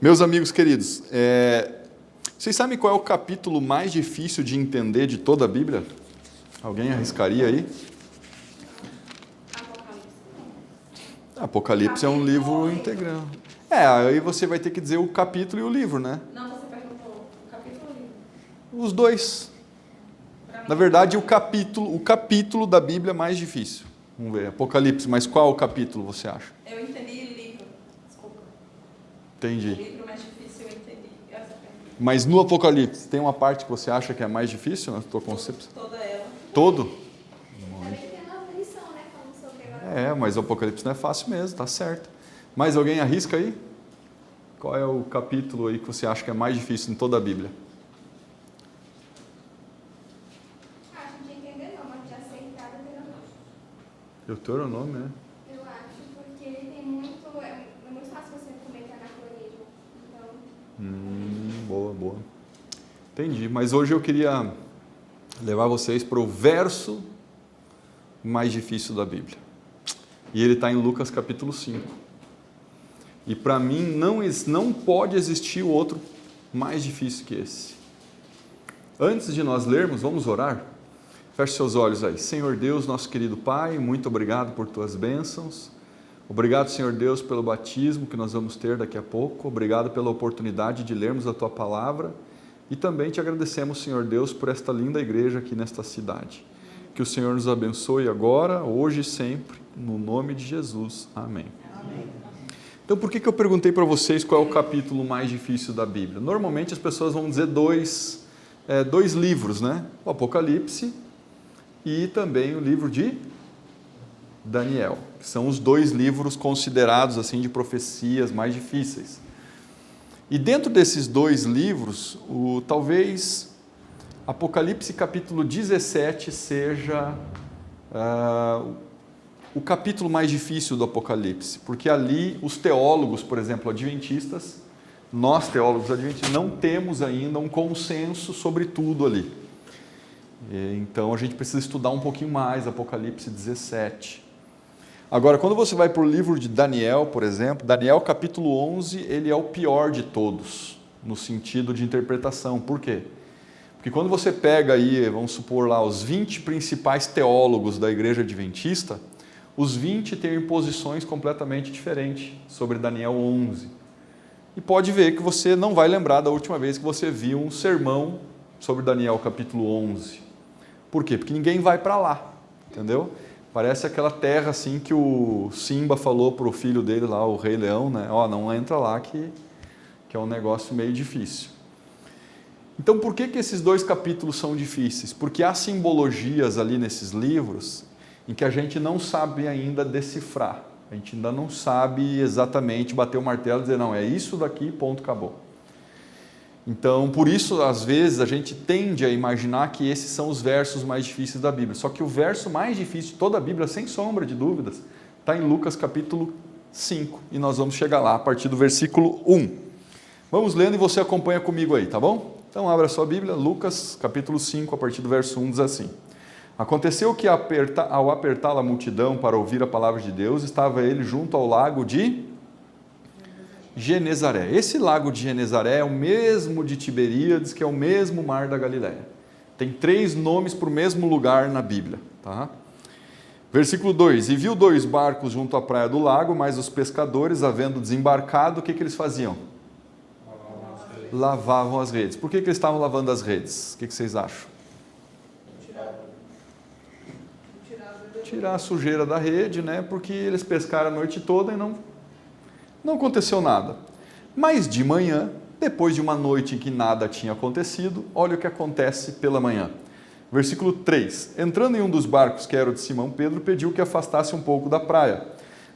Meus amigos queridos, vocês sabem qual é o capítulo mais difícil de entender de toda a Bíblia? Alguém arriscaria aí? Apocalipse é um livro integral. Aí você vai ter que dizer o capítulo e o livro, né? Não, você perguntou o capítulo ou o livro? Os dois. Na verdade, o capítulo da Bíblia é mais difícil. Vamos ver, Apocalipse, mas qual o capítulo você acha? Eu entendi livro, desculpa. Entendi. O livro mais difícil eu entendi. Mas no Apocalipse, tem uma parte que você acha que é mais difícil na tua concepção? Toda ela. Todo? Também tem uma lição, né? Falando sobre agora. Mas o Apocalipse não é fácil mesmo, tá certo. Mais alguém arrisca aí? Qual é o capítulo aí que você acha que é mais difícil em toda a Bíblia? Acho que entender não, mas de aceitar Deuteronômio. Deuteronômio, né? Eu acho, porque ele tem muito. É muito fácil você cometer anacronismo. Então. Boa. Entendi, mas hoje eu queria levar vocês para o verso mais difícil da Bíblia. E ele está em Lucas capítulo 5. E para mim não pode existir outro mais difícil que esse. Antes de nós lermos, vamos orar? Feche seus olhos aí. Senhor Deus, nosso querido Pai, muito obrigado por tuas bênçãos. Obrigado, Senhor Deus, pelo batismo que nós vamos ter daqui a pouco. Obrigado pela oportunidade de lermos a tua palavra. E também te agradecemos, Senhor Deus, por esta linda igreja aqui nesta cidade. Que o Senhor nos abençoe agora, hoje e sempre, no nome de Jesus. Amém. Então, por que eu perguntei para vocês qual é o capítulo mais difícil da Bíblia? Normalmente as pessoas vão dizer dois livros, né? O Apocalipse e também o livro de Daniel, que são os dois livros considerados assim de profecias mais difíceis. E dentro desses dois livros, talvez Apocalipse capítulo 17 seja o capítulo mais difícil do Apocalipse, porque ali os teólogos, por exemplo, adventistas, nós teólogos adventistas não temos ainda um consenso sobre tudo ali. Então a gente precisa estudar um pouquinho mais Apocalipse 17. Agora, quando você vai para o livro de Daniel, por exemplo, Daniel capítulo 11, ele é o pior de todos, no sentido de interpretação. Por quê? Porque quando você pega aí, vamos supor lá, os 20 principais teólogos da igreja adventista, os 20 têm posições completamente diferentes sobre Daniel 11. E pode ver que você não vai lembrar da última vez que você viu um sermão sobre Daniel capítulo 11. Por quê? Porque ninguém vai para lá, entendeu? Parece aquela terra assim que o Simba falou para o filho dele lá, o Rei Leão, né? Não entra lá que é um negócio meio difícil. Então, por que esses dois capítulos são difíceis? Porque há simbologias ali nesses livros em que a gente não sabe ainda decifrar. A gente ainda não sabe exatamente bater o martelo e dizer, não, é isso daqui, ponto, acabou. Então, por isso, às vezes, a gente tende a imaginar que esses são os versos mais difíceis da Bíblia. Só que o verso mais difícil de toda a Bíblia, sem sombra de dúvidas, está em Lucas capítulo 5. E nós vamos chegar lá a partir do versículo 1. Vamos lendo e você acompanha comigo aí, tá bom? Então, abra a sua Bíblia, Lucas capítulo 5, a partir do verso 1, diz assim. Aconteceu que, ao apertá-la a multidão para ouvir a palavra de Deus, estava ele junto ao lago de Genezaré. Esse lago de Genezaré é o mesmo de Tiberíades, que é o mesmo mar da Galileia. Tem 3 nomes para o mesmo lugar na Bíblia. Tá? Versículo 2. E viu 2 barcos junto à praia do lago, mas os pescadores, havendo desembarcado, o que eles faziam? Lavavam as redes. Por que eles estavam lavando as redes? O que vocês acham? Tirar a sujeira da rede, né? Porque eles pescaram a noite toda e não aconteceu nada. Mas de manhã, depois de uma noite em que nada tinha acontecido, olha o que acontece pela manhã. Versículo 3. Entrando em um dos barcos, que era o de Simão Pedro, pediu que afastasse um pouco da praia.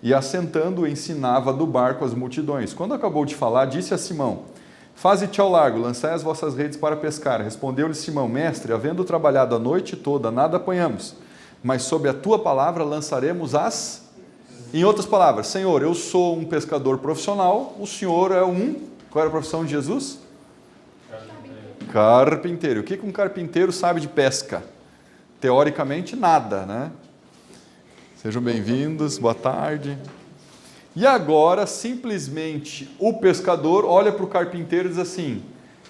E assentando, ensinava do barco as multidões. Quando acabou de falar, disse a Simão, faze-te ao largo, lançai as vossas redes para pescar. Respondeu-lhe Simão, mestre, havendo trabalhado a noite toda, nada apanhamos. Mas sob a tua palavra lançaremos as... Em outras palavras, Senhor, eu sou um pescador profissional, o Senhor é Qual era a profissão de Jesus? Carpinteiro. O que um carpinteiro sabe de pesca? Teoricamente, nada, né? Sejam bem-vindos, boa tarde. E agora, simplesmente, o pescador olha para o carpinteiro e diz assim: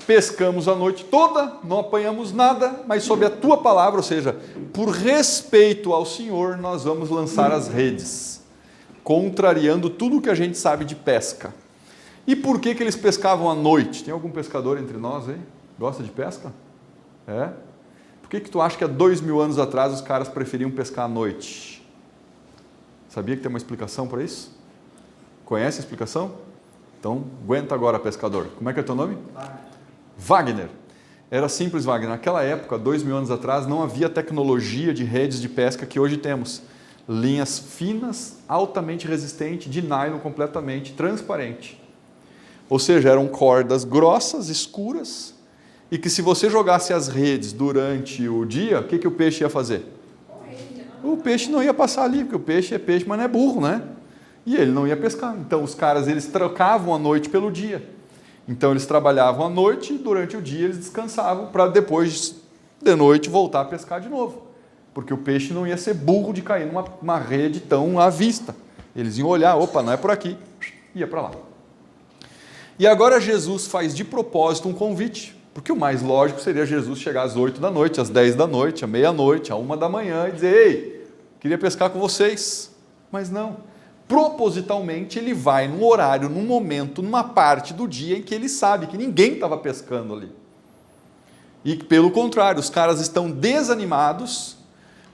pescamos a noite toda, não apanhamos nada, mas sob a tua palavra, ou seja, por respeito ao Senhor, nós vamos lançar as redes, contrariando tudo o que a gente sabe de pesca. E por que eles pescavam à noite? Tem algum pescador entre nós aí? Gosta de pesca? É? Por que tu acha que há 2000 anos atrás os caras preferiam pescar à noite? Sabia que tem uma explicação para isso? Conhece a explicação? Então, aguenta agora, pescador. Como é que é o teu nome? Wagner. Era simples, Wagner. Naquela época, 2000 anos atrás, não havia tecnologia de redes de pesca que hoje temos. Linhas finas, altamente resistentes, de nylon completamente transparente. Ou seja, eram cordas grossas, escuras, e que se você jogasse as redes durante o dia, o que o peixe ia fazer? O peixe não ia passar ali, porque o peixe é peixe, mas não é burro, né? E ele não ia pescar. Então, os caras, eles trocavam a noite pelo dia. Então, eles trabalhavam à noite e durante o dia eles descansavam para depois de noite voltar a pescar de novo. Porque o peixe não ia ser burro de cair numa rede tão à vista. Eles iam olhar, opa, não é por aqui, ia para lá. E agora Jesus faz de propósito um convite, porque o mais lógico seria Jesus chegar às 8 da noite, às 10 da noite, à meia-noite, à 1 da manhã e dizer: ei, queria pescar com vocês. Mas não. Propositalmente ele vai num horário, num momento, numa parte do dia em que ele sabe que ninguém estava pescando ali. E pelo contrário, os caras estão desanimados,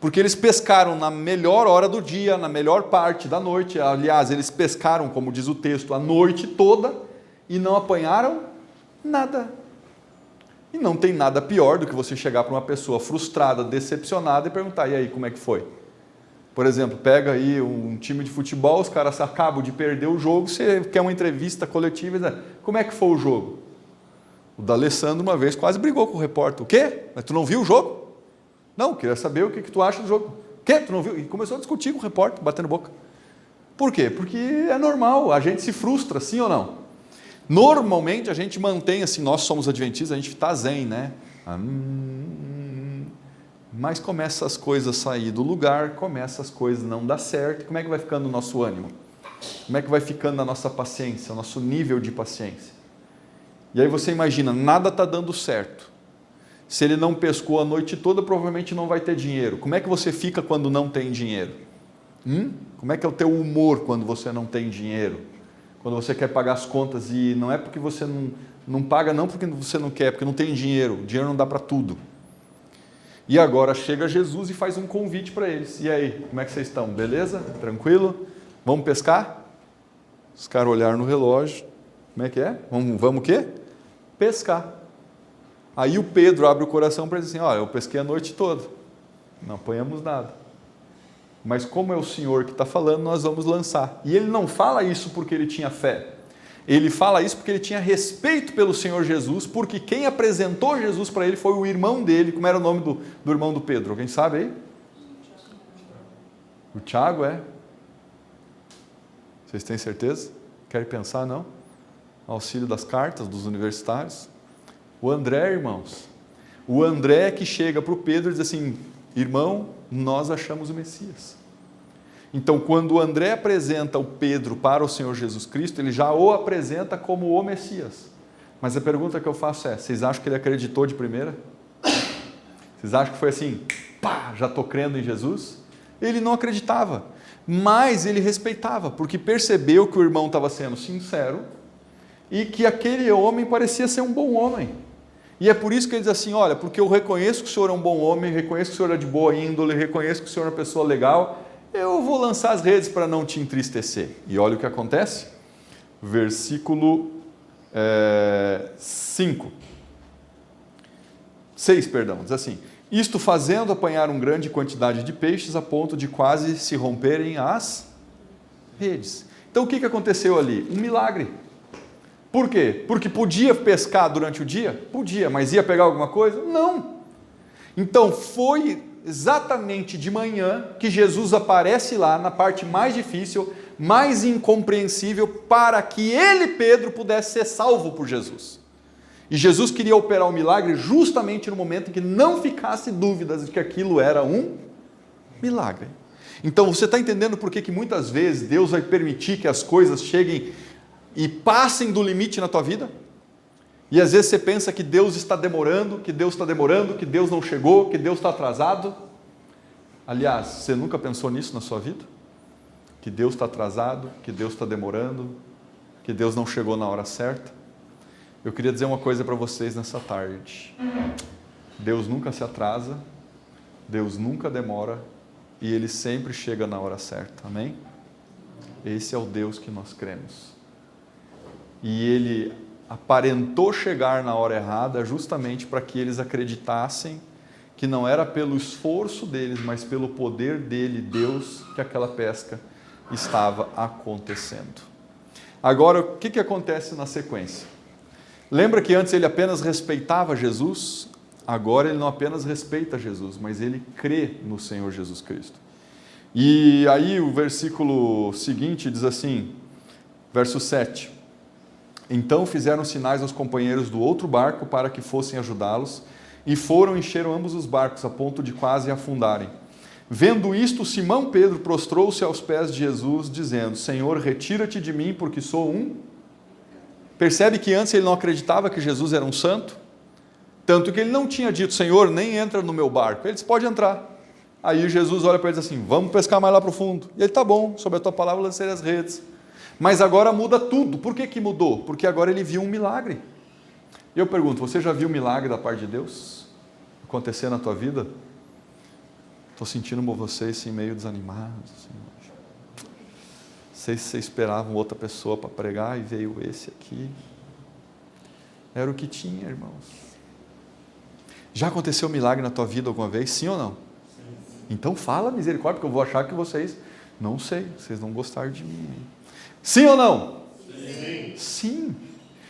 porque eles pescaram na melhor hora do dia, na melhor parte da noite. Aliás, eles pescaram, como diz o texto, a noite toda e não apanharam nada. E não tem nada pior do que você chegar para uma pessoa frustrada, decepcionada e perguntar: e aí, como é que foi? Por exemplo, pega aí um time de futebol, os caras acabam de perder o jogo, você quer uma entrevista coletiva e diz: como é que foi o jogo? O D'Alessandro uma vez quase brigou com o repórter. O quê? Mas tu não viu o jogo? Não, queria saber o que tu acha do jogo. O quê? Tu não viu? E começou a discutir com o repórter, batendo boca. Por quê? Porque é normal, a gente se frustra, sim ou não? Normalmente a gente mantém assim, nós somos adventistas, a gente está zen, né? Mas começa as coisas a sair do lugar, começa as coisas a não dar certo. Como é que vai ficando o nosso ânimo? Como é que vai ficando a nossa paciência, o nosso nível de paciência? E aí você imagina, nada está dando certo. Se ele não pescou a noite toda, provavelmente não vai ter dinheiro. Como é que você fica quando não tem dinheiro? Como é que é o teu humor quando você não tem dinheiro? Quando você quer pagar as contas e não é porque você não paga, não porque você não quer, porque não tem dinheiro. O dinheiro não dá para tudo. E agora chega Jesus e faz um convite para eles. E aí, como é que vocês estão? Beleza? Tranquilo? Vamos pescar? Os caras olharam no relógio. Como é que é? Vamos o quê? Pescar. Aí o Pedro abre o coração para dizer assim: olha, eu pesquei a noite toda. Não apanhamos nada. Mas como é o Senhor que está falando, nós vamos lançar. E ele não fala isso porque ele tinha fé. Ele fala isso porque ele tinha respeito pelo Senhor Jesus, porque quem apresentou Jesus para ele foi o irmão dele. Como era o nome do irmão do Pedro? Alguém sabe aí? O Tiago, é? Vocês têm certeza? Querem pensar, não? Auxílio das cartas dos universitários. O André, irmãos. O André que chega para o Pedro e diz assim: irmão, nós achamos o Messias. Então, quando o André apresenta o Pedro para o Senhor Jesus Cristo, ele já o apresenta como o Messias. Mas a pergunta que eu faço é: vocês acham que ele acreditou de primeira? Vocês acham que foi assim, pá, já estou crendo em Jesus? Ele não acreditava, mas ele respeitava, porque percebeu que o irmão estava sendo sincero e que aquele homem parecia ser um bom homem. E é por isso que ele diz assim: olha, porque eu reconheço que o senhor é um bom homem, reconheço que o senhor é de boa índole, reconheço que o senhor é uma pessoa legal, eu vou lançar as redes para não te entristecer. E olha o que acontece. Versículo 6, diz assim: isto fazendo, apanharam grande quantidade de peixes a ponto de quase se romperem as redes. Então o que aconteceu ali? Um milagre. Por quê? Porque podia pescar durante o dia? Podia, mas ia pegar alguma coisa? Não. Então foi exatamente de manhã que Jesus aparece lá na parte mais difícil, mais incompreensível, para que ele, Pedro, pudesse ser salvo por Jesus. E Jesus queria operar o milagre justamente no momento em que não ficasse dúvidas de que aquilo era um milagre. Então você está entendendo por que muitas vezes Deus vai permitir que as coisas cheguem e passem do limite na tua vida? E às vezes você pensa que Deus está demorando, que Deus não chegou, que Deus está atrasado. Aliás, você nunca pensou nisso na sua vida? Que Deus está atrasado, que Deus está demorando, que Deus não chegou na hora certa? Eu queria dizer uma coisa para vocês nessa tarde. Deus nunca se atrasa, Deus nunca demora e Ele sempre chega na hora certa. Amém? Esse é o Deus que nós cremos. E Ele aparentou chegar na hora errada justamente para que eles acreditassem que não era pelo esforço deles, mas pelo poder dele, Deus, que aquela pesca estava acontecendo. Agora, o que acontece na sequência? Lembra que antes ele apenas respeitava Jesus? Agora ele não apenas respeita Jesus, mas ele crê no Senhor Jesus Cristo. E aí o versículo seguinte diz assim, verso 7. Então fizeram sinais aos companheiros do outro barco para que fossem ajudá-los, e foram e encheram ambos os barcos, a ponto de quase afundarem. Vendo isto, Simão Pedro prostrou-se aos pés de Jesus, dizendo, Senhor, retira-te de mim, porque sou um. Percebe que antes ele não acreditava que Jesus era um santo? Tanto que ele não tinha dito, Senhor, nem entra no meu barco. Ele disse, pode entrar. Aí Jesus olha para ele e diz assim, vamos pescar mais lá para o fundo. E ele, tá bom, sob a tua palavra lançarei as redes. Mas agora muda tudo. Por que mudou? Porque agora ele viu um milagre. E eu pergunto, você já viu um milagre da parte de Deus acontecer na tua vida? Estou sentindo vocês assim, meio desanimados. Assim, não sei se vocês esperavam outra pessoa para pregar e veio esse aqui. Era o que tinha, irmãos. Já aconteceu um milagre na tua vida alguma vez? Sim ou não? Sim. Então fala misericórdia, porque eu vou achar que vocês... Não sei, vocês não gostaram de mim. Sim ou não? Sim. Sim.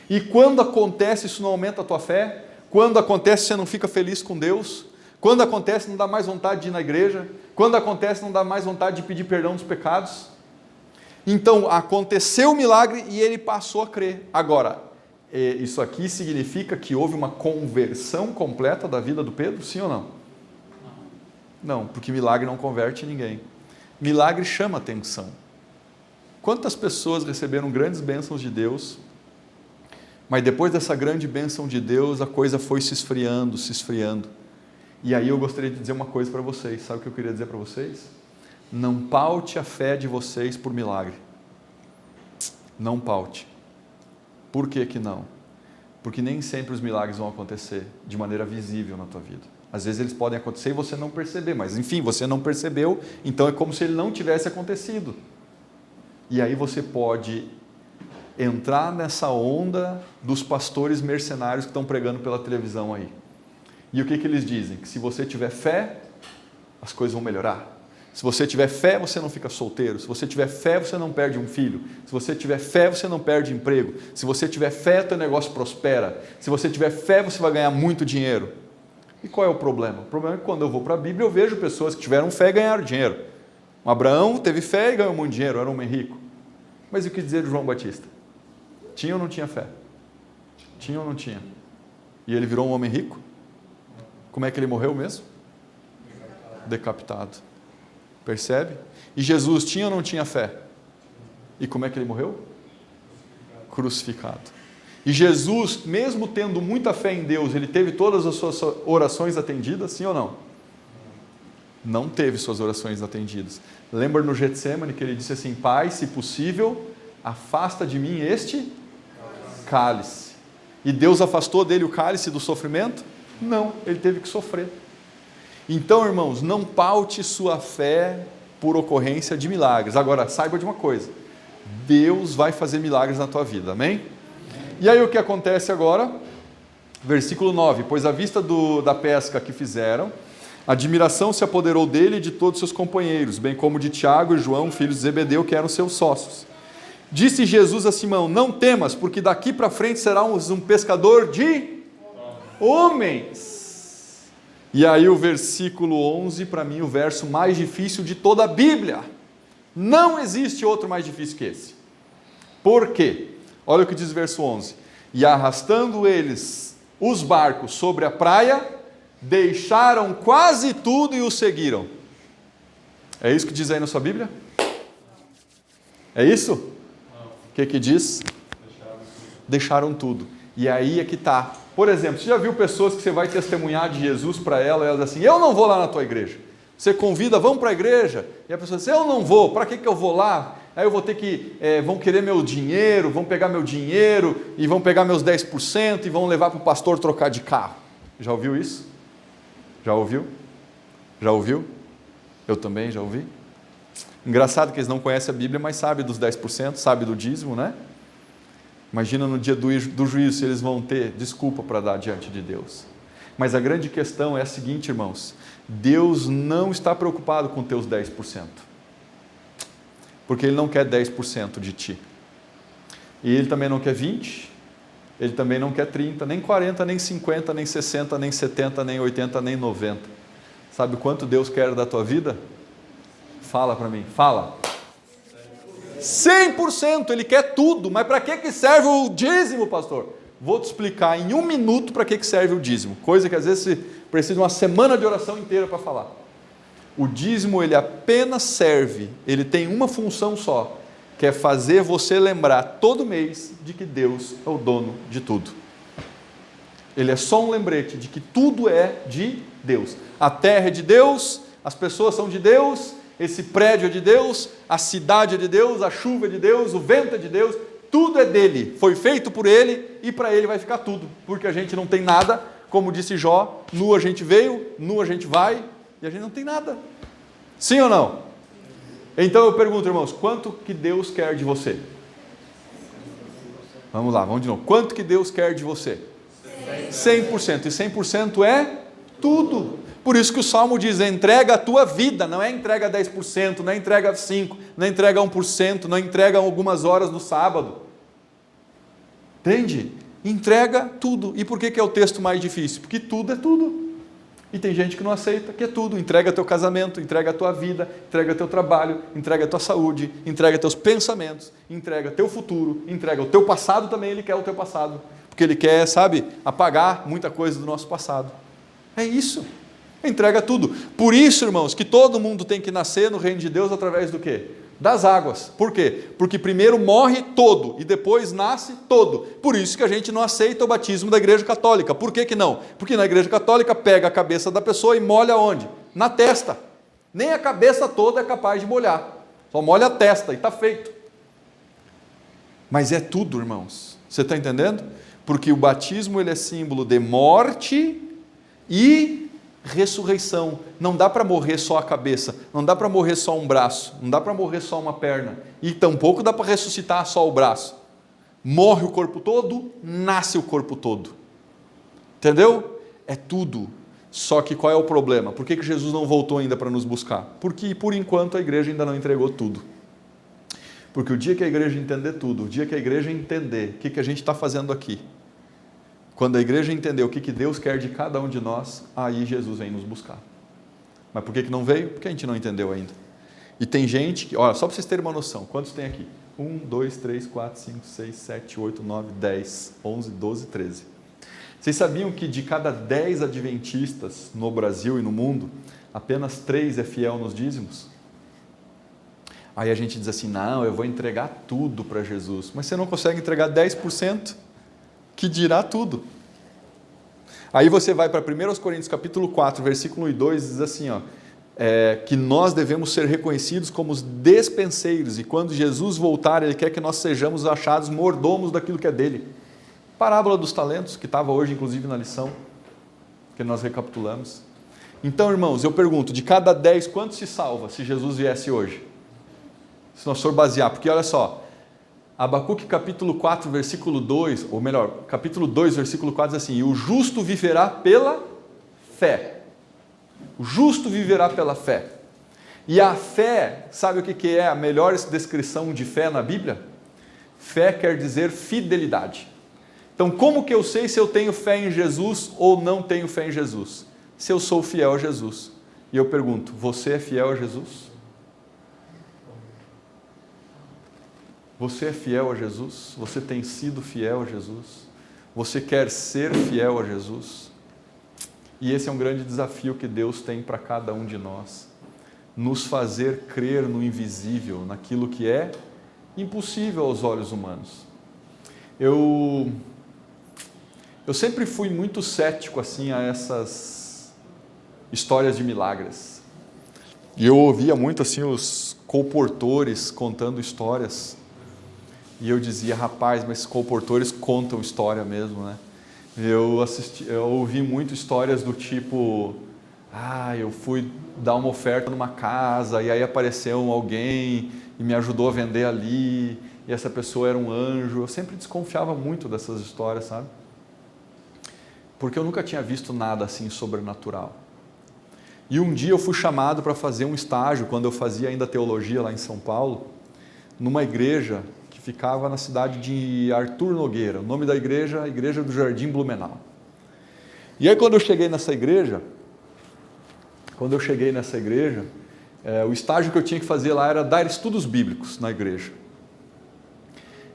E quando acontece, isso não aumenta a tua fé? Quando acontece, você não fica feliz com Deus? Quando acontece, não dá mais vontade de ir na igreja? Quando acontece, não dá mais vontade de pedir perdão dos pecados? Então, aconteceu o milagre e ele passou a crer. Agora, isso aqui significa que houve uma conversão completa da vida do Pedro? Sim ou não? Não, porque milagre não converte ninguém. Milagre chama atenção. Quantas pessoas receberam grandes bênçãos de Deus, mas depois dessa grande bênção de Deus, a coisa foi se esfriando. E aí eu gostaria de dizer uma coisa para vocês. Sabe o que eu queria dizer para vocês? Não paute a fé de vocês por milagre. Não paute. Por que que não? Porque nem sempre os milagres vão acontecer de maneira visível na tua vida. Às vezes eles podem acontecer e você não perceber, mas enfim, você não percebeu, então é como se ele não tivesse acontecido. E aí você pode entrar nessa onda dos pastores mercenários que estão pregando pela televisão aí. E o que eles dizem? Que se você tiver fé, as coisas vão melhorar. Se você tiver fé, você não fica solteiro. Se você tiver fé, você não perde um filho. Se você tiver fé, você não perde emprego. Se você tiver fé, teu negócio prospera. Se você tiver fé, você vai ganhar muito dinheiro. E qual é o problema? O problema é que quando eu vou para a Bíblia, eu vejo pessoas que tiveram fé e ganharam dinheiro. Abraão teve fé e ganhou muito dinheiro, era um homem rico. Mas e o que dizer de João Batista? Tinha ou não tinha fé? Tinha ou não tinha? E ele virou um homem rico? Como é que ele morreu mesmo? Decapitado. Percebe? E Jesus tinha ou não tinha fé? E como é que ele morreu? Crucificado. E Jesus, mesmo tendo muita fé em Deus, ele teve todas as suas orações atendidas, sim ou não? Não teve suas orações atendidas. Lembra no Getsemane que ele disse assim, Pai, se possível, afasta de mim este cálice. E Deus afastou dele o cálice do sofrimento? Não, ele teve que sofrer. Então, irmãos, não paute sua fé por ocorrência de milagres. Agora, saiba de uma coisa, Deus vai fazer milagres na tua vida, amém? E aí o que acontece agora? Versículo 9, pois à vista da pesca que fizeram, a admiração se apoderou dele e de todos seus companheiros, bem como de Tiago e João, filhos de Zebedeu, que eram seus sócios. Disse Jesus a Simão, não temas, porque daqui para frente serás um pescador de homens. E aí o versículo 11, para mim o verso mais difícil de toda a Bíblia. Não existe outro mais difícil que esse. Por quê? Olha o que diz o verso 11. E arrastando eles os barcos sobre a praia, deixaram quase tudo e o seguiram. É isso que diz aí na sua Bíblia? É isso? O que diz? Deixaram tudo. E aí é que está. Por exemplo, você já viu pessoas que você vai testemunhar de Jesus para ela e elas assim, eu não vou lá na tua igreja. Você convida, vamos para a igreja. E a pessoa diz, eu não vou, para que eu vou lá? Aí eu vou ter que, vão querer meu dinheiro, vão pegar meu dinheiro e vão pegar meus 10% e vão levar para o pastor trocar de carro. Já ouviu isso? Já ouviu? Já ouviu? Eu também já ouvi. Engraçado que eles não conhecem a Bíblia, mas sabem dos 10%, sabem do dízimo, né? Imagina no dia do juízo se eles vão ter desculpa para dar diante de Deus. Mas a grande questão é a seguinte, irmãos. Deus não está preocupado com teus 10%. Porque Ele não quer 10% de ti. E Ele também não quer 20%, Ele também não quer 30%, nem 40%, nem 50%, nem 60%, nem 70%, nem 80%, nem 90%. Sabe quanto Deus quer da tua vida? Fala para mim, fala. 100%, Ele quer tudo, mas para que serve o dízimo, pastor? Vou te explicar em 1 minuto para que serve o dízimo, coisa que às vezes você precisa de uma semana de oração inteira para falar. O dízimo, ele apenas serve, ele tem uma função só, que é fazer você lembrar todo mês de que Deus é o dono de tudo. Ele é só um lembrete de que tudo é de Deus. A terra é de Deus, as pessoas são de Deus, esse prédio é de Deus, a cidade é de Deus, a chuva é de Deus, o vento é de Deus, tudo é dele, foi feito por ele e para ele vai ficar tudo, porque a gente não tem nada, como disse Jó, nu a gente veio, nu a gente vai e a gente não tem nada. Sim ou não? Então eu pergunto, irmãos, quanto que Deus quer de você? Vamos lá, vamos de novo. Quanto que Deus quer de você? 100%. E 100% é tudo. Por isso que o Salmo diz, entrega a tua vida, não é entrega 10%, não é entrega 5%, não é entrega 1%, não é entrega algumas horas no sábado. Entende? Entrega tudo. E por que é o texto mais difícil? Porque tudo é tudo. E tem gente que não aceita, que é tudo. Entrega teu casamento, entrega a tua vida, entrega teu trabalho, entrega a tua saúde, entrega teus pensamentos, entrega teu futuro, entrega o teu passado também, ele quer o teu passado. Porque ele quer, sabe, apagar muita coisa do nosso passado. É isso. Entrega tudo. Por isso, irmãos, que todo mundo tem que nascer no reino de Deus através do quê? Das águas. Por quê? Porque primeiro morre todo e depois nasce todo. Por isso que a gente não aceita o batismo da Igreja Católica. Por que não? Porque na Igreja Católica pega a cabeça da pessoa e molha onde? Na testa. Nem a cabeça toda é capaz de molhar. Só molha a testa e está feito. Mas é tudo, irmãos. Você está entendendo? Porque o batismo ele é símbolo de morte e ressurreição. Não dá para morrer só a cabeça, não dá para morrer só um braço, não dá para morrer só uma perna, e tampouco dá para ressuscitar só o braço. Morre o corpo todo, nasce o corpo todo. Entendeu? É tudo. Só que qual é o problema? Por que Jesus não voltou ainda para nos buscar? Porque por enquanto a igreja ainda não entregou tudo. Porque o dia que a igreja entender tudo, o dia que a igreja entender o que a gente está fazendo aqui, quando a igreja entender o que Deus quer de cada um de nós, aí Jesus vem nos buscar. Mas por que não veio? Porque a gente não entendeu ainda. E tem gente que, olha, só para vocês terem uma noção, quantos tem aqui? 1, 2, 3, 4, 5, 6, 7, 8, 9, 10, 11, 12, 13. Vocês sabiam que de cada 10 adventistas no Brasil e no mundo, apenas 3 é fiel nos dízimos? Aí a gente diz assim, não, eu vou entregar tudo para Jesus. Mas você não consegue entregar 10%? Que dirá tudo. Aí você vai para 1 Coríntios capítulo 4, versículo 1 e 2, diz assim, que nós devemos ser reconhecidos como os despenseiros, e quando Jesus voltar, Ele quer que nós sejamos achados mordomos daquilo que é dele. Parábola dos talentos, que estava hoje inclusive na lição, que nós recapitulamos. Então, irmãos, eu pergunto, de cada 10, quanto se salva se Jesus viesse hoje? Se nós for basear, porque olha só, Abacuque capítulo 4, versículo 2, ou melhor, capítulo 2, versículo 4 diz assim, e o justo viverá pela fé. O justo viverá pela fé. E a fé, sabe o que é a melhor descrição de fé na Bíblia? Fé quer dizer fidelidade. Então, como que eu sei se eu tenho fé em Jesus ou não tenho fé em Jesus? Se eu sou fiel a Jesus. E eu pergunto, você é fiel a Jesus? Você é fiel a Jesus? Você tem sido fiel a Jesus? Você quer ser fiel a Jesus? E esse é um grande desafio que Deus tem para cada um de nós. nos fazer crer no invisível, naquilo que é impossível aos olhos humanos. Eu sempre fui muito cético assim a essas histórias de milagres. E eu ouvia muito assim os colportores contando histórias. E eu dizia, rapaz, mas colportores contam história mesmo, né? Eu ouvi muito histórias do tipo, eu fui dar uma oferta numa casa e aí apareceu alguém e me ajudou a vender ali e essa pessoa era um anjo. Eu sempre desconfiava muito dessas histórias, sabe? Porque eu nunca tinha visto nada assim sobrenatural. E um dia eu fui chamado para fazer um estágio, quando eu fazia ainda teologia lá em São Paulo, numa igreja que ficava na cidade de Arthur Nogueira. O nome da igreja, a Igreja do Jardim Blumenau. E aí quando eu cheguei nessa igreja, o estágio que eu tinha que fazer lá era dar estudos bíblicos na igreja.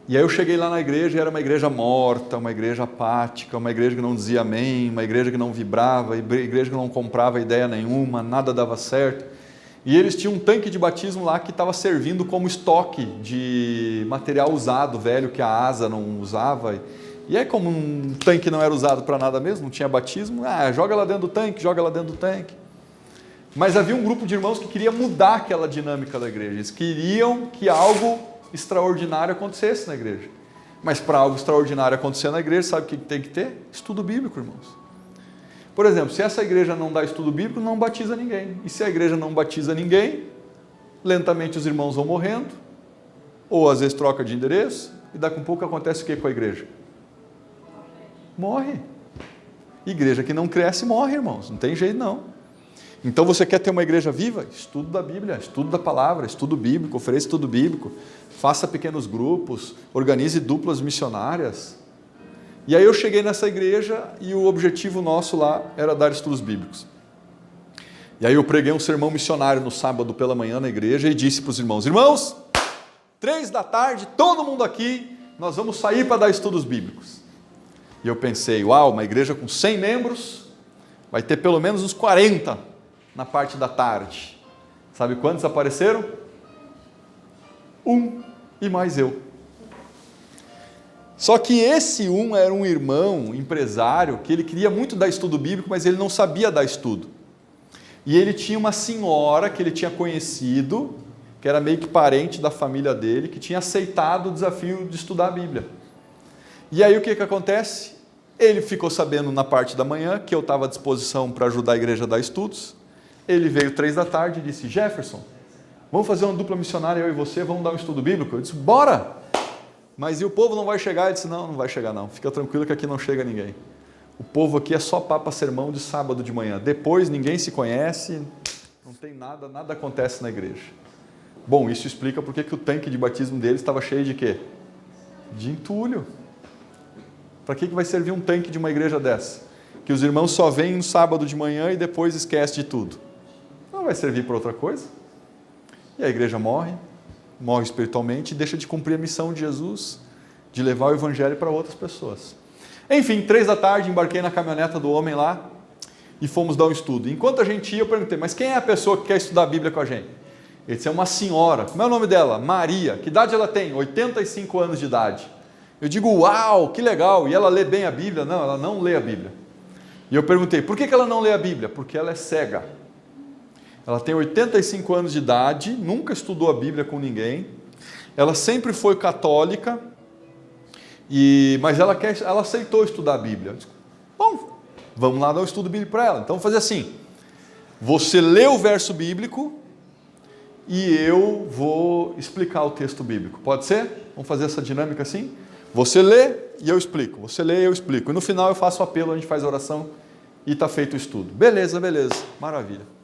E aí eu cheguei lá na igreja e era uma igreja morta, uma igreja apática, uma igreja que não dizia amém, uma igreja que não vibrava, igreja que não comprava ideia nenhuma, nada dava certo. E eles tinham um tanque de batismo lá que estava servindo como estoque de material usado, velho, que a ASA não usava. E aí como um tanque não era usado para nada mesmo, não tinha batismo, joga lá dentro do tanque, joga lá dentro do tanque. Mas havia um grupo de irmãos que queria mudar aquela dinâmica da igreja. Eles queriam que algo extraordinário acontecesse na igreja. Mas para algo extraordinário acontecer na igreja, sabe o que tem que ter? Estudo bíblico, irmãos. Por exemplo, se essa igreja não dá estudo bíblico, não batiza ninguém. E se a igreja não batiza ninguém, lentamente os irmãos vão morrendo, ou às vezes troca de endereço, e daqui a pouco acontece o que com a igreja? Morre. Igreja que não cresce morre, irmãos. Não tem jeito não. Então você quer ter uma igreja viva? Estudo da Bíblia, estudo da palavra, estudo bíblico, ofereça estudo bíblico, faça pequenos grupos, organize duplas missionárias. E aí eu cheguei nessa igreja e o objetivo nosso lá era dar estudos bíblicos. E aí eu preguei um sermão missionário no sábado pela manhã na igreja e disse para os irmãos, 3 da tarde, todo mundo aqui, nós vamos sair para dar estudos bíblicos. E eu pensei, uma igreja com 100 membros, vai ter pelo menos uns 40 na parte da tarde. Sabe quantos apareceram? 1 e mais eu. Só que esse era um irmão empresário que ele queria muito dar estudo bíblico, mas ele não sabia dar estudo. E ele tinha uma senhora que ele tinha conhecido, que era meio que parente da família dele, que tinha aceitado o desafio de estudar a Bíblia. E aí o que acontece? Ele ficou sabendo na parte da manhã que eu estava à disposição para ajudar a igreja a dar estudos. Ele veio 3 da tarde e disse, Jefferson, vamos fazer uma dupla missionária, eu e você, vamos dar um estudo bíblico? Eu disse, bora! Mas e o povo não vai chegar? Ele disse, não vai chegar não, fica tranquilo que aqui não chega ninguém. O povo aqui é só papa sermão de sábado de manhã, depois ninguém se conhece, não tem nada acontece na igreja. Bom, isso explica porque que o tanque de batismo deles estava cheio de quê? De entulho. Para que vai servir um tanque de uma igreja dessa? Que os irmãos só vêm no sábado de manhã e depois esquecem de tudo. Não vai servir para outra coisa. E a igreja morre espiritualmente e deixa de cumprir a missão de Jesus, de levar o evangelho para outras pessoas. Enfim, 3 da tarde, embarquei na caminhoneta do homem lá e fomos dar um estudo. Enquanto a gente ia, eu perguntei, mas quem é a pessoa que quer estudar a Bíblia com a gente? Ele disse, é uma senhora. Como é o nome dela? Maria. Que idade ela tem? 85 anos de idade. Eu digo, uau, que legal. E ela lê bem a Bíblia? Não, ela não lê a Bíblia. E eu perguntei, por que ela não lê a Bíblia? Porque ela é cega. Ela tem 85 anos de idade, nunca estudou a Bíblia com ninguém. Ela sempre foi católica, mas ela aceitou estudar a Bíblia. Eu disse, bom, vamos lá dar um estudo bíblico para ela. Então vamos fazer assim, você lê o verso bíblico e eu vou explicar o texto bíblico. Pode ser? Vamos fazer essa dinâmica assim? Você lê e eu explico. Você lê e eu explico. E no final eu faço o apelo, a gente faz a oração e está feito o estudo. Beleza, maravilha.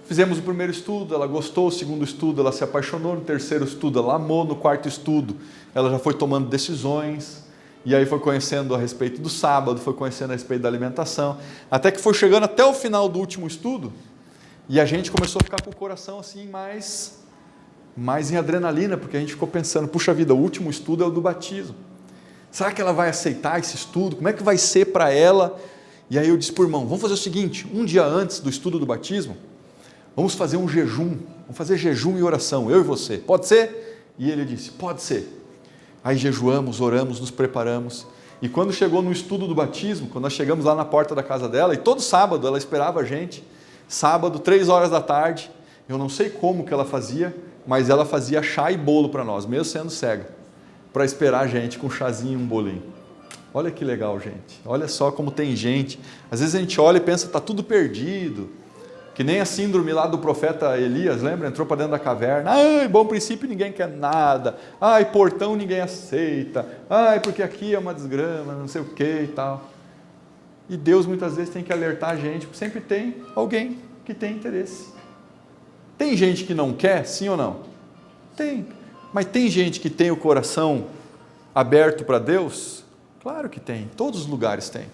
Fizemos o primeiro estudo, ela gostou, o segundo estudo ela se apaixonou, no terceiro estudo ela amou, no quarto estudo ela já foi tomando decisões, e aí foi conhecendo a respeito do sábado, foi conhecendo a respeito da alimentação, até que foi chegando até o final do último estudo, e a gente começou a ficar com o coração assim mais em adrenalina, porque a gente ficou pensando, puxa vida, o último estudo é o do batismo. Será que ela vai aceitar esse estudo? Como é que vai ser para ela? E aí eu disse para o irmão, vamos fazer o seguinte, um dia antes do estudo do batismo, Vamos fazer um jejum, vamos fazer jejum e oração, eu e você, pode ser? E ele disse, pode ser. Aí jejuamos, oramos, nos preparamos. E quando chegou no estudo do batismo, quando nós chegamos lá na porta da casa dela, e todo sábado ela esperava a gente, sábado, 3 horas da tarde, eu não sei como que ela fazia, mas ela fazia chá e bolo para nós, mesmo sendo cega, para esperar a gente com um chazinho e um bolinho. Olha que legal, gente. Olha só como tem gente. Às vezes a gente olha e pensa, está tudo perdido. Que nem a síndrome lá do profeta Elias, lembra? Entrou para dentro da caverna. Ai, bom princípio ninguém quer nada. Ai, portão ninguém aceita. Ai, porque aqui é uma desgrama, não sei o que e tal. E Deus muitas vezes tem que alertar a gente, porque sempre tem alguém que tem interesse. Tem gente que não quer, sim ou não? Tem. Mas tem gente que tem o coração aberto para Deus? Claro que tem. Todos os lugares tem.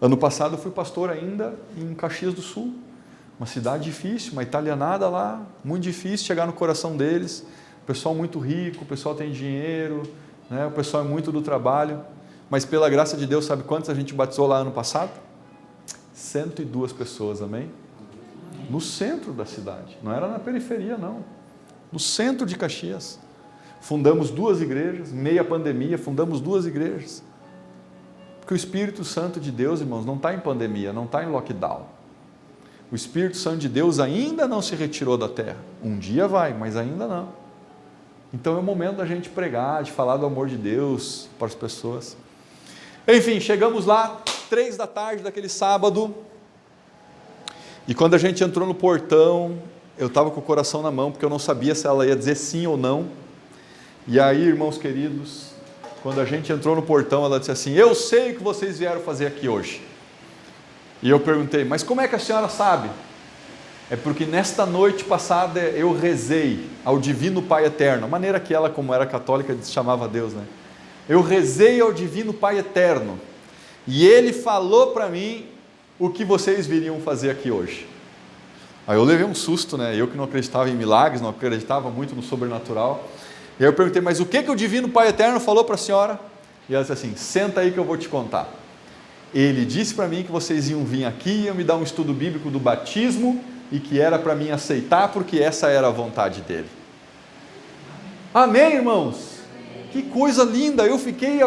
Ano passado eu fui pastor ainda em Caxias do Sul. Uma cidade difícil, uma italianada lá, muito difícil chegar no coração deles. O pessoal muito rico, o pessoal tem dinheiro, né? O pessoal é muito do trabalho. Mas pela graça de Deus, sabe quantos a gente batizou lá ano passado? 102 pessoas, amém? No centro da cidade, não era na periferia não. No centro de Caxias. Fundamos 2 igrejas, meia pandemia, fundamos 2 igrejas. Porque o Espírito Santo de Deus, irmãos, não está em pandemia, não está em lockdown. O Espírito Santo de Deus ainda não se retirou da terra. Um dia vai, mas ainda não. Então é o momento da gente pregar, de falar do amor de Deus para as pessoas. Enfim, chegamos lá, 3 da tarde daquele sábado, e quando a gente entrou no portão, eu estava com o coração na mão, porque eu não sabia se ela ia dizer sim ou não. E aí, irmãos queridos, quando a gente entrou no portão, ela disse assim, eu sei o que vocês vieram fazer aqui hoje. E eu perguntei, mas como é que a senhora sabe? É porque nesta noite passada eu rezei ao Divino Pai Eterno, a maneira que ela, como era católica, chamava Deus, né? Eu rezei ao Divino Pai Eterno, e Ele falou para mim o que vocês viriam fazer aqui hoje. Aí eu levei um susto, né? Eu que não acreditava em milagres, não acreditava muito no sobrenatural. E aí eu perguntei, mas o que o Divino Pai Eterno falou para a senhora? E ela disse assim, senta aí que eu vou te contar. Ele disse para mim que vocês iam vir aqui e iam me dar um estudo bíblico do batismo e que era para mim aceitar porque essa era a vontade dele. Amém, irmãos? Que coisa linda, eu fiquei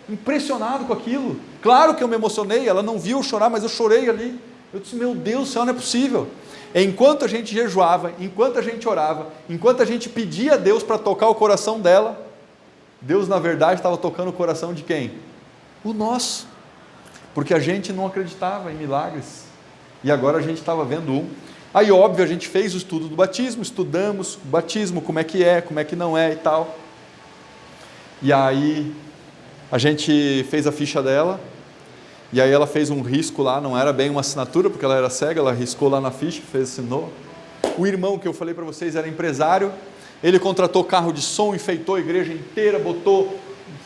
impressionado com aquilo. Claro que eu me emocionei, ela não viu eu chorar, mas eu chorei ali. Eu disse, meu Deus do céu, não é possível. Enquanto a gente jejuava, enquanto a gente orava, enquanto a gente pedia a Deus para tocar o coração dela, Deus na verdade estava tocando o coração de quem? O nosso. Porque a gente não acreditava em milagres, e agora a gente estava vendo um. Aí óbvio, a gente fez o estudo do batismo, estudamos o batismo, como é que não é e tal. E aí a gente fez a ficha dela, e aí ela fez um risco lá, não era bem uma assinatura, porque ela era cega, ela riscou lá na ficha, assinou. O irmão que eu falei para vocês era empresário, ele contratou carro de som, enfeitou a igreja inteira,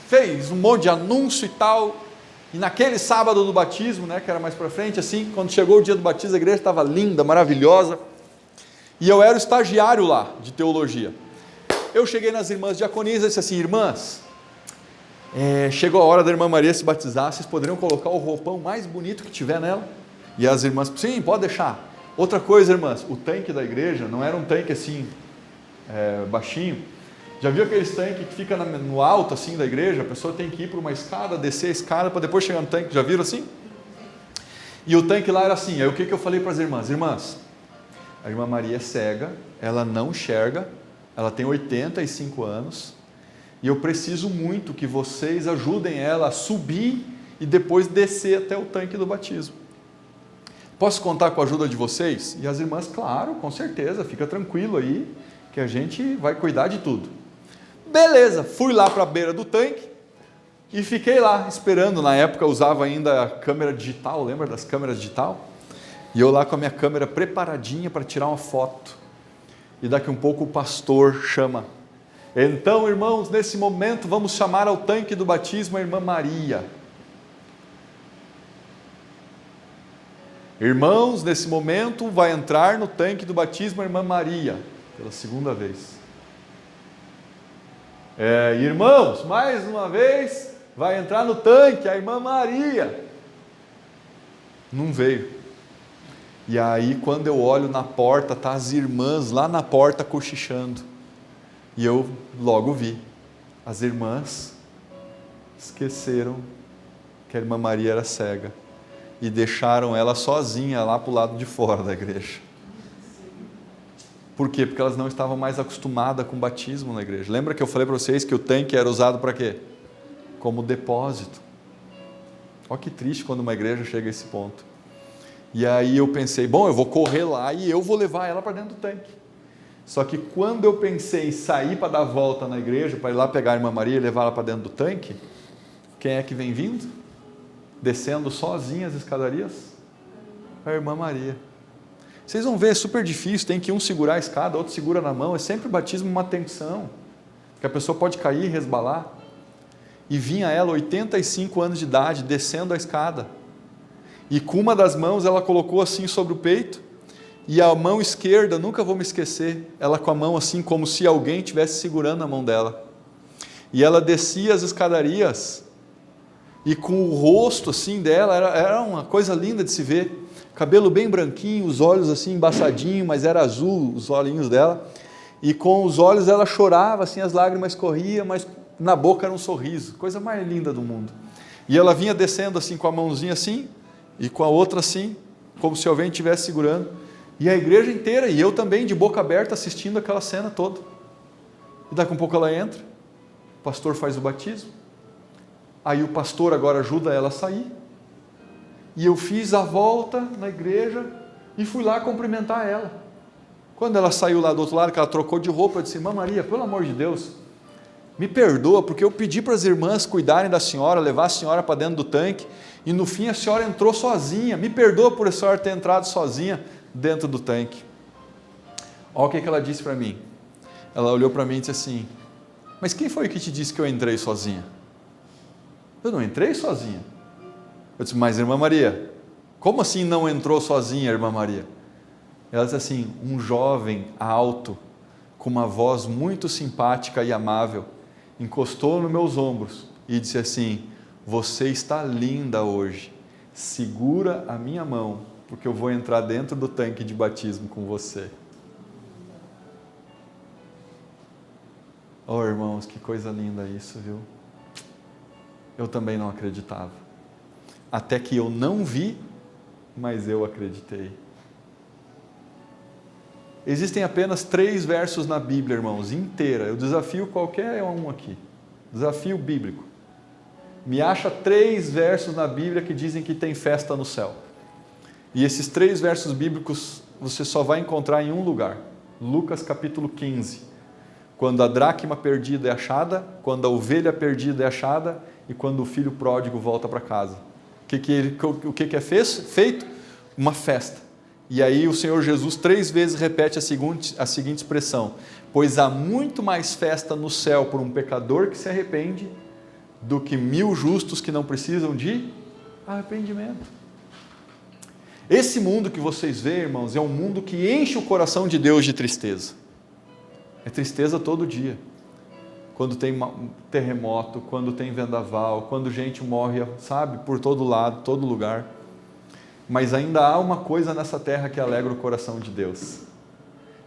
fez um monte de anúncio e tal. E naquele sábado do batismo, né, que era mais para frente, assim, quando chegou o dia do batismo, a igreja estava linda, maravilhosa, e eu era o estagiário lá, de teologia. Eu cheguei nas irmãs diaconisas e disse assim, irmãs, chegou a hora da irmã Maria se batizar, vocês poderiam colocar o roupão mais bonito que tiver nela? E as irmãs, sim, pode deixar. Outra coisa, irmãs, o tanque da igreja não era um tanque assim, baixinho. Já viu aqueles tanques que fica no alto assim da igreja? A pessoa tem que ir para uma escada, descer a escada para depois chegar no tanque. Já viram assim? E o tanque lá era assim. Aí o que eu falei para as irmãs? Irmãs, a irmã Maria é cega, ela não enxerga, ela tem 85 anos, e eu preciso muito que vocês ajudem ela a subir e depois descer até o tanque do batismo. Posso contar com a ajuda de vocês? E as irmãs, claro, com certeza, fica tranquilo aí, que a gente vai cuidar de tudo. Beleza, fui lá para a beira do tanque e fiquei lá esperando. Na época eu usava ainda a câmera digital, lembra das câmeras digital? E eu lá com a minha câmera preparadinha para tirar uma foto. E daqui um pouco o pastor chama. Então, irmãos, nesse momento vamos chamar ao tanque do batismo a irmã Maria. Irmãos, nesse momento vai entrar no tanque do batismo a irmã Maria, pela segunda vez. Irmãos, mais uma vez, vai entrar no tanque a irmã Maria. Não veio. E aí, quando eu olho na porta, tá as irmãs lá na porta cochichando. E eu logo vi. As irmãs esqueceram que a irmã Maria era cega e deixaram ela sozinha lá para o lado de fora da igreja. Por quê? Porque elas não estavam mais acostumadas com batismo na igreja. Lembra que eu falei para vocês que o tanque era usado para quê? Como depósito. Olha que triste quando uma igreja chega a esse ponto. E aí eu pensei, bom, eu vou correr lá e eu vou levar ela para dentro do tanque. Só que quando eu pensei em sair para dar volta na igreja, para ir lá pegar a irmã Maria e levar ela para dentro do tanque, quem é que vem vindo? Descendo sozinha as escadarias? A irmã Maria. Vocês vão ver, é super difícil, tem que um segurar a escada, outro segura na mão, é sempre o batismo uma tensão, que a pessoa pode cair e resbalar. E vinha ela, 85 anos de idade, descendo a escada, e com uma das mãos ela colocou assim sobre o peito, e a mão esquerda, nunca vou me esquecer, ela com a mão assim, como se alguém estivesse segurando a mão dela, e ela descia as escadarias, e com o rosto assim dela, era uma coisa linda de se ver, cabelo bem branquinho, os olhos assim embaçadinhos, mas era azul os olhinhos dela, e com os olhos ela chorava, assim as lágrimas corriam, mas na boca era um sorriso, coisa mais linda do mundo. E ela vinha descendo assim com a mãozinha assim, e com a outra assim, como se alguém estivesse segurando, e a igreja inteira, e eu também de boca aberta assistindo aquela cena toda. E daqui a pouco ela entra, o pastor faz o batismo, aí o pastor agora ajuda ela a sair, e eu fiz a volta na igreja e fui lá cumprimentar ela. Quando ela saiu lá do outro lado, que ela trocou de roupa, eu disse, irmã Maria, pelo amor de Deus, me perdoa, porque eu pedi para as irmãs cuidarem da senhora, levar a senhora para dentro do tanque, e no fim a senhora entrou sozinha, me perdoa por a senhora ter entrado sozinha dentro do tanque. Olha o que ela disse para mim. Ela olhou para mim e disse assim, mas quem foi que te disse que eu entrei sozinha? Eu não entrei sozinha. Eu disse, mas irmã Maria, como assim não entrou sozinha, irmã Maria? Ela disse assim, um jovem alto, com uma voz muito simpática e amável, encostou nos meus ombros e disse assim, você está linda hoje, segura a minha mão, porque eu vou entrar dentro do tanque de batismo com você. Oh irmãos, que coisa linda isso, viu? Eu também não acreditava. Até que eu não vi, mas eu acreditei. Existem apenas 3 versos na Bíblia, irmãos, inteira. Eu desafio qualquer um aqui. Desafio bíblico. Me acha 3 versos na Bíblia que dizem que tem festa no céu. E esses 3 versos bíblicos você só vai encontrar em um lugar. Lucas capítulo 15. Quando a dracma perdida é achada, quando a ovelha perdida é achada e quando o filho pródigo volta para casa. O que é feito? Uma festa. E aí o Senhor Jesus 3 vezes repete a seguinte expressão, pois há muito mais festa no céu por um pecador que se arrepende do que 1000 justos que não precisam de arrependimento. Esse mundo que vocês veem, irmãos, é um mundo que enche o coração de Deus de tristeza. É tristeza todo dia. Quando tem terremoto, quando tem vendaval, quando gente morre, sabe, por todo lado, todo lugar. Mas ainda há uma coisa nessa terra que alegra o coração de Deus.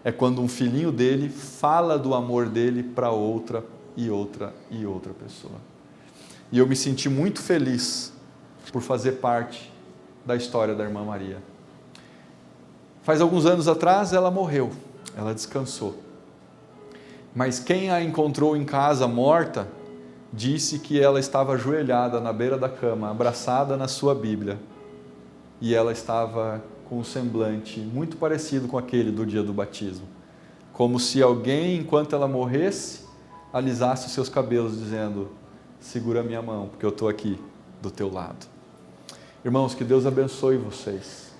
É quando um filhinho dele fala do amor dele para outra e outra e outra pessoa. E eu me senti muito feliz por fazer parte da história da irmã Maria. Faz alguns anos atrás ela morreu, ela descansou. Mas quem a encontrou em casa morta, disse que ela estava ajoelhada na beira da cama, abraçada na sua Bíblia. E ela estava com um semblante muito parecido com aquele do dia do batismo. Como se alguém, enquanto ela morresse, alisasse os seus cabelos, dizendo, segura a minha mão, porque eu estou aqui do teu lado. Irmãos, que Deus abençoe vocês.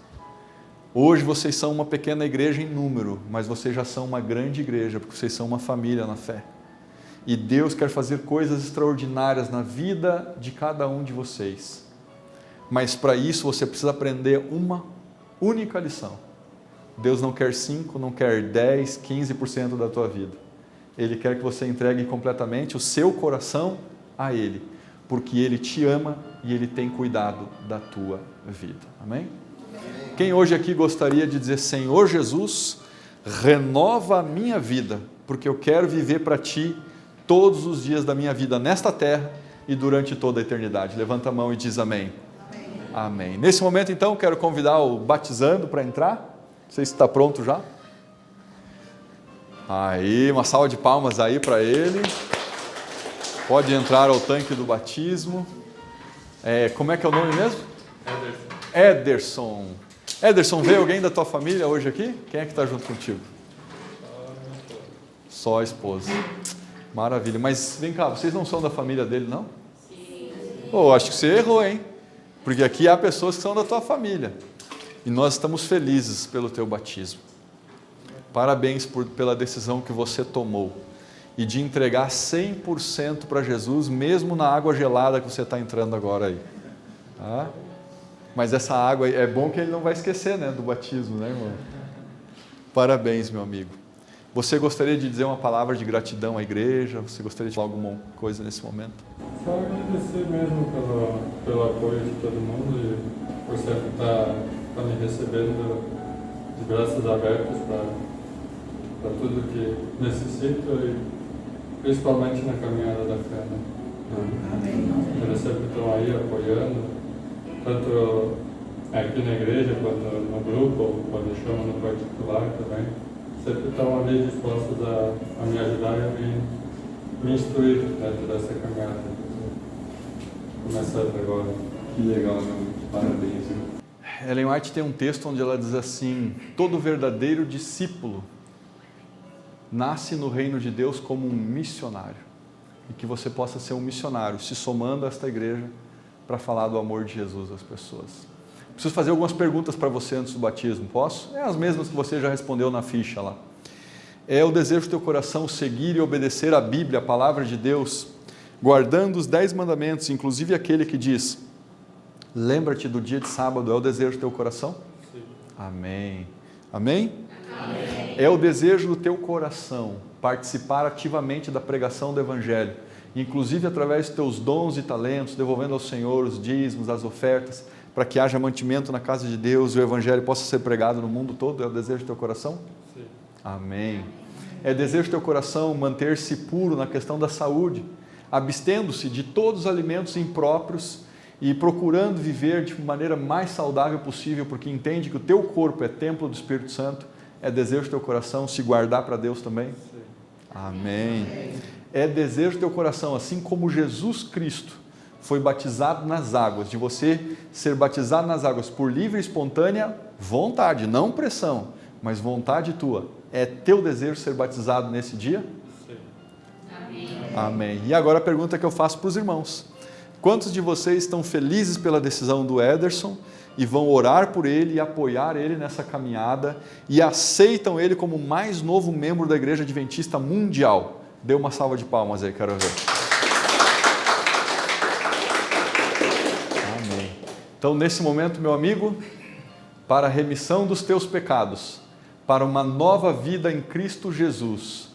Hoje vocês são uma pequena igreja em número, mas vocês já são uma grande igreja, porque vocês são uma família na fé. E Deus quer fazer coisas extraordinárias na vida de cada um de vocês. Mas para isso você precisa aprender uma única lição. Deus não quer 5, não quer 10, 15% da tua vida. Ele quer que você entregue completamente o seu coração a Ele, porque Ele te ama e Ele tem cuidado da tua vida. Amém? Amém. Quem hoje aqui gostaria de dizer: Senhor Jesus, renova a minha vida, porque eu quero viver para Ti todos os dias da minha vida nesta terra e durante toda a eternidade? Levanta a mão e diz amém. Amém. Nesse momento, então, quero convidar o batizando para entrar. Não sei se está pronto já. Aí, uma salva de palmas aí para ele. Pode entrar ao tanque do batismo. Como é que é o nome mesmo? Ederson. Ederson, veio alguém da tua família hoje aqui? Quem é que está junto contigo? Só a esposa. Maravilha. Mas vem cá, vocês não são da família dele, não? Sim. Acho que você errou, hein? Porque aqui há pessoas que são da tua família. E nós estamos felizes pelo teu batismo. Parabéns pela decisão que você tomou. E de entregar 100% para Jesus, mesmo na água gelada que você está entrando agora aí. Tá? Mas essa água, é bom que ele não vai esquecer, né, do batismo, né, irmão? Parabéns, meu amigo. Você gostaria de dizer uma palavra de gratidão à igreja? Você gostaria de falar alguma coisa nesse momento? Só agradecer mesmo pelo apoio de todo mundo e por sempre estar me recebendo de braços abertos para tudo que necessito e principalmente na caminhada da fé. Né? Eles sempre estão aí apoiando, tanto aqui na igreja quanto no grupo, ou quando chamam no particular também. Sempre estão ali dispostos a me ajudar e a me instruir dentro dessa caminhada. Começando agora. Que legal, meu amigo. Parabéns. Ellen White tem um texto onde ela diz assim: todo verdadeiro discípulo nasce no reino de Deus como um missionário. E que você possa ser um missionário, se somando a esta igreja para falar do amor de Jesus às pessoas. Preciso fazer algumas perguntas para você antes do batismo, posso? As mesmas que você já respondeu na ficha lá. É o desejo do teu coração seguir e obedecer a Bíblia, a palavra de Deus, guardando os 10 mandamentos, inclusive aquele que diz: lembra-te do dia de sábado, é o desejo do teu coração? Sim. Amém. Amém? Amém. É o desejo do teu coração participar ativamente da pregação do Evangelho, inclusive através dos teus dons e talentos, devolvendo ao Senhor os dízimos, as ofertas, para que haja mantimento na casa de Deus e o Evangelho possa ser pregado no mundo todo? É o desejo do teu coração? Sim. Amém. É desejo do teu coração manter-se puro na questão da saúde, abstendo-se de todos os alimentos impróprios e procurando viver de maneira mais saudável possível, porque entende que o teu corpo é templo do Espírito Santo? É desejo do teu coração se guardar para Deus também? Sim. Amém. É desejo do teu coração, assim como Jesus Cristo foi batizado nas águas, de você ser batizado nas águas por livre e espontânea vontade, não pressão, mas vontade tua. É teu desejo ser batizado nesse dia? Sim. Amém. Amém. E agora a pergunta que eu faço para os irmãos: quantos de vocês estão felizes pela decisão do Ederson e vão orar por ele e apoiar ele nessa caminhada e aceitam ele como o mais novo membro da Igreja Adventista Mundial? Dê uma salva de palmas aí, quero ver. Amém. Então, nesse momento, meu amigo, para a remissão dos teus pecados, para uma nova vida em Cristo Jesus,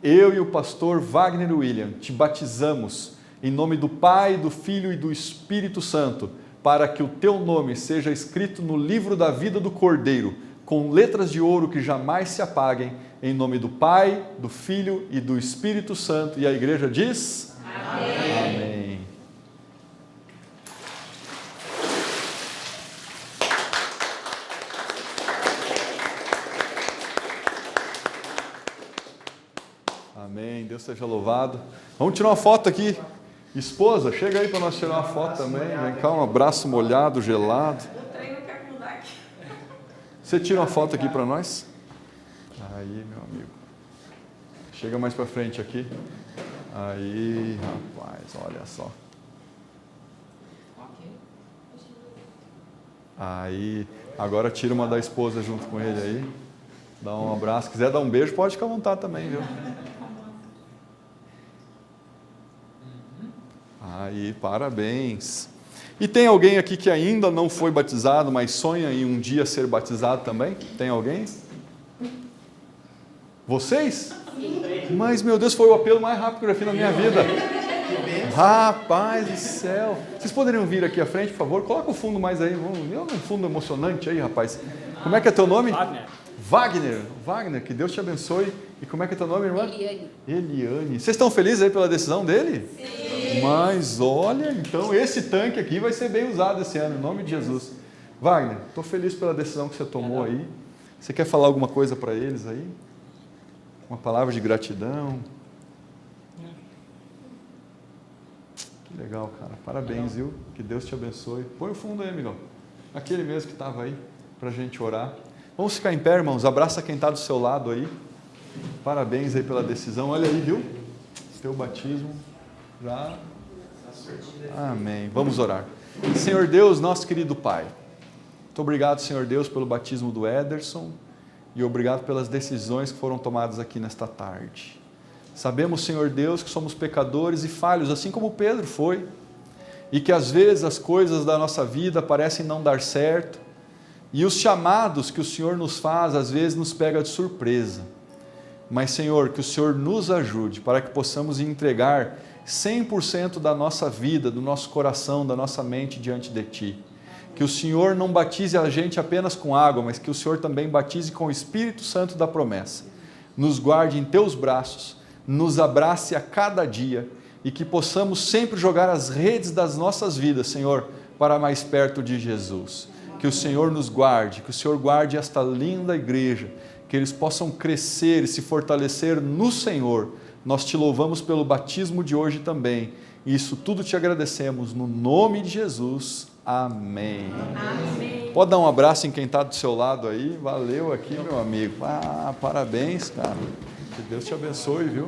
eu e o pastor Wagner William te batizamos em nome do Pai, do Filho e do Espírito Santo, para que o teu nome seja escrito no livro da vida do Cordeiro, com letras de ouro que jamais se apaguem, em nome do Pai, do Filho e do Espírito Santo. E a igreja diz: amém. Amém. Amém. Deus seja louvado. Vamos tirar uma foto aqui. Esposa, chega aí para nós tirar uma foto também. Vem cá, um abraço molhado, gelado. O treino quer mudar aqui. Você tira uma foto aqui para nós? Aí, meu amigo. Chega mais para frente aqui. Aí, rapaz, olha só. Aí, agora tira uma da esposa junto com ele aí. Dá um abraço. Se quiser dar um beijo, pode ficar à vontade também, viu? Aí, parabéns. E tem alguém aqui que ainda não foi batizado, mas sonha em um dia ser batizado também? Tem alguém? Vocês? Mas, meu Deus, foi o apelo mais rápido que eu já fiz na minha vida. Rapaz do céu. Vocês poderiam vir aqui à frente, por favor? Coloca o fundo mais aí. Vamos ver um fundo emocionante aí, rapaz. Como é que é teu nome? Wagner. Wagner. Wagner, que Deus te abençoe. E como é que é teu nome, irmã? Eliane. Eliane. Vocês estão felizes aí pela decisão dele? Sim. Mas olha, então esse tanque aqui vai ser bem usado esse ano, em nome de Jesus. Wagner, estou feliz pela decisão que você tomou aí. Você quer falar alguma coisa para eles aí? Uma palavra de gratidão? Que legal, cara. Parabéns, viu? Que Deus te abençoe. Põe o fundo aí, amigão. Aquele mesmo que estava aí, para a gente orar. Vamos ficar em pé, irmãos. Abraça quem está do seu lado aí. Parabéns aí pela decisão. Olha aí, viu? Teu batismo já. Amém. Vamos orar. Senhor Deus, nosso querido Pai. Muito obrigado, Senhor Deus, pelo batismo do Ederson. E obrigado pelas decisões que foram tomadas aqui nesta tarde. Sabemos, Senhor Deus, que somos pecadores e falhos, assim como Pedro foi. E que às vezes as coisas da nossa vida parecem não dar certo. E os chamados que o Senhor nos faz, às vezes nos pega de surpresa. Mas, Senhor, que o Senhor nos ajude para que possamos entregar 100% da nossa vida, do nosso coração, da nossa mente diante de Ti. Que o Senhor não batize a gente apenas com água, mas que o Senhor também batize com o Espírito Santo da promessa. Nos guarde em Teus braços, nos abrace a cada dia e que possamos sempre jogar as redes das nossas vidas, Senhor, para mais perto de Jesus. Que o Senhor nos guarde, que o Senhor guarde esta linda igreja, que eles possam crescer e se fortalecer no Senhor. Nós Te louvamos pelo batismo de hoje também. E isso tudo Te agradecemos no nome de Jesus. Amém. Amém. Pode dar um abraço em quem está do seu lado aí. Valeu aqui, meu amigo. Parabéns, cara. Que Deus te abençoe, viu?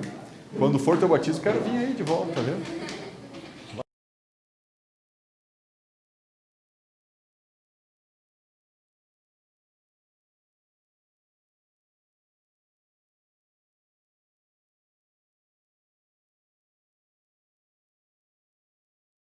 Quando for teu batismo, quero vir aí de volta, viu?